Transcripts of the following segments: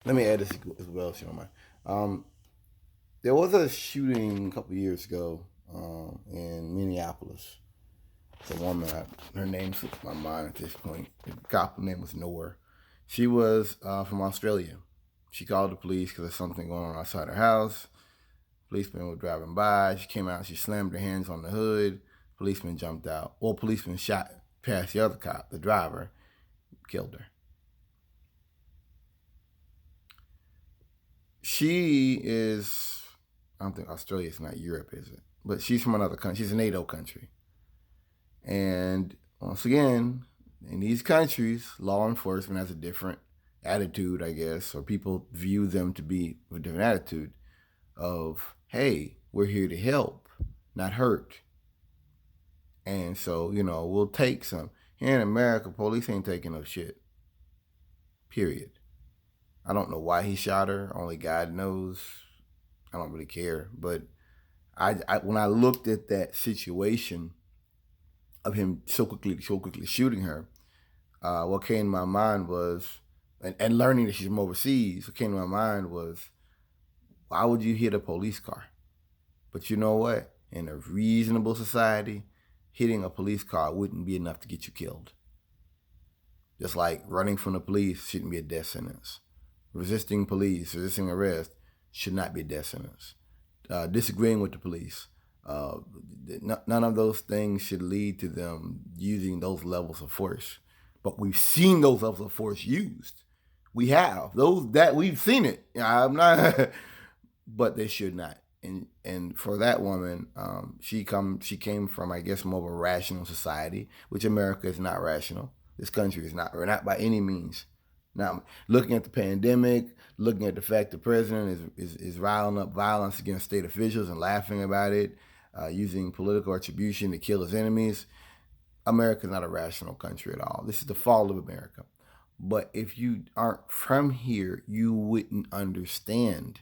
Let me add this as well, if you don't mind. There was a shooting a couple years ago in Minneapolis. It's a woman. Her name slips my mind at this point. The cop name was Nowhere. She was from Australia. She called the police because there's something going on outside her house. Policemen were driving by. She came out. She slammed her hands on the hood. Policeman jumped out. Well, policeman shot past the other cop, the driver, killed her. She is, I don't think Australia is not Europe, is it? But she's from another country. She's a NATO country. And once again, in these countries, law enforcement has a different attitude, I guess, or people view them to be with a different attitude of, hey, we're here to help, not hurt. And so, we'll take some. Here in America, police ain't taking no shit. Period. I don't know why he shot her. Only God knows. I don't really care. But when I looked at that situation of him so quickly shooting her, what came to my mind was, and learning that she's from overseas, what came to my mind was, why would you hit a police car? But you know what? In a reasonable society, hitting a police car wouldn't be enough to get you killed. Just like running from the police shouldn't be a death sentence. Resisting police, resisting arrest should not be a death sentence. Disagreeing with the police, none of those things should lead to them using those levels of force. But we've seen those levels of force used. We have those that we've seen it. I'm not, but they should not. And for that woman, she came from, I guess, more of a rational society, which America is not rational. This country is not, or not by any means. Now, looking at the pandemic, looking at the fact the president is riling up violence against state officials and laughing about it, using political attribution to kill his enemies, America is not a rational country at all. This is the fall of America. But if you aren't from here, you wouldn't understand.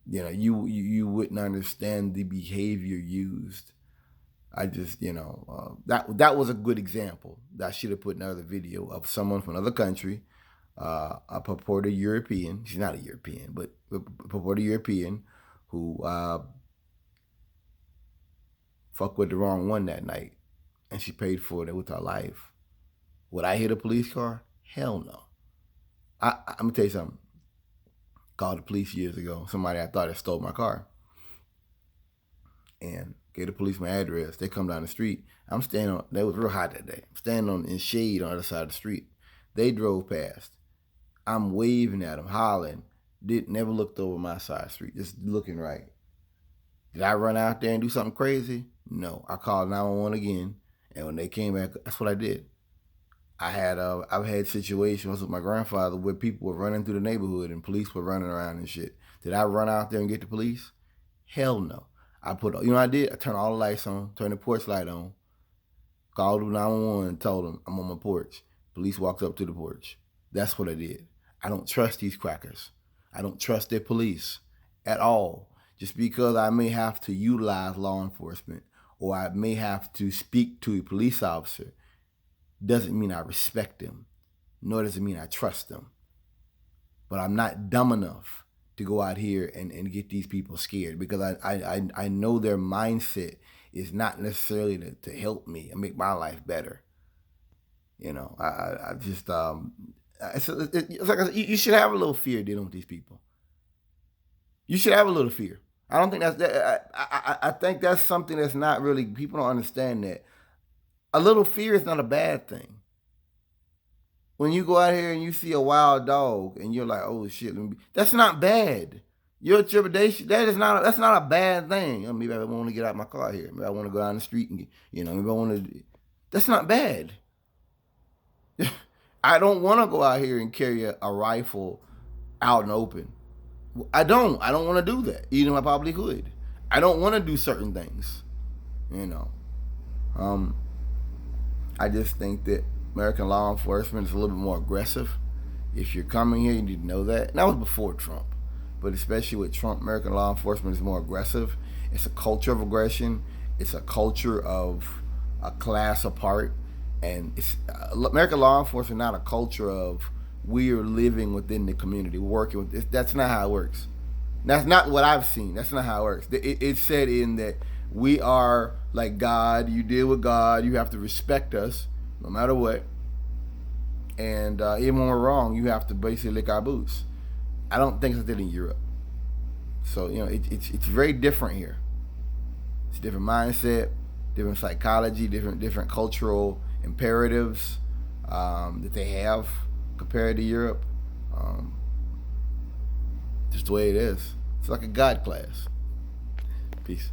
You wouldn't understand the behavior used. I just, that was a good example. I should have put another video of someone from another country, a purported European. She's not a European, but a purported European who fucked with the wrong one that night, and she paid for it with her life. Would I hit a police car? Hell no. I'm gonna tell you something. Called the police years ago. Somebody I thought had stole my car, and gave the police my address. They come down the street. I'm standing on. It was real hot that day. I'm standing in shade on the other side of the street. They drove past. I'm waving at them, hollering. Never looked over my side of the street, just looking right. Did I run out there and do something crazy? No. I called 911 again, and when they came back, that's what I did. I've had situations with my grandfather where people were running through the neighborhood and police were running around and shit. Did I run out there and get the police? Hell no. I what I did? I turned all the lights on, turned the porch light on, called 911 and told them I'm on my porch. Police walked up to the porch. That's what I did. I don't trust these crackers. I don't trust their police at all. Just because I may have to utilize law enforcement or I may have to speak to a police officer doesn't mean I respect them, nor does it mean I trust them. But I'm not dumb enough to go out here and get these people scared, because I know their mindset is not necessarily to help me and make my life better. I just it's like you should have a little fear dealing with these people. You should have a little fear. I don't think that's that. I think that's something that's not really, people don't understand that. A little fear is not a bad thing. When you go out here and you see a wild dog and you're like, oh shit, that's not bad. Your trepidation, that's not a bad thing. Maybe I want to get out my car here. Maybe I want to go down the street and maybe I want to. That's not bad. I don't want to go out here and carry a rifle out in the open. I don't want to do that. Even though I probably could. I don't want to do certain things. I just think that American law enforcement is a little bit more aggressive. If you're coming here, you need to know that. And that was before Trump. But especially with Trump, American law enforcement is more aggressive. It's a culture of aggression. It's a culture of a class apart. And it's American law enforcement, not a culture of we are living within the community, working with this. That's not how it works. That's not what I've seen. That's not how it works. It's said in that we are like God. You deal with God. You have to respect us no matter what. And even when we're wrong, you have to basically lick our boots. I don't think it's that in Europe. So, it's very different here. It's a different mindset, different psychology, different cultural imperatives that they have compared to Europe. Just the way it is. It's like a God class. Peace.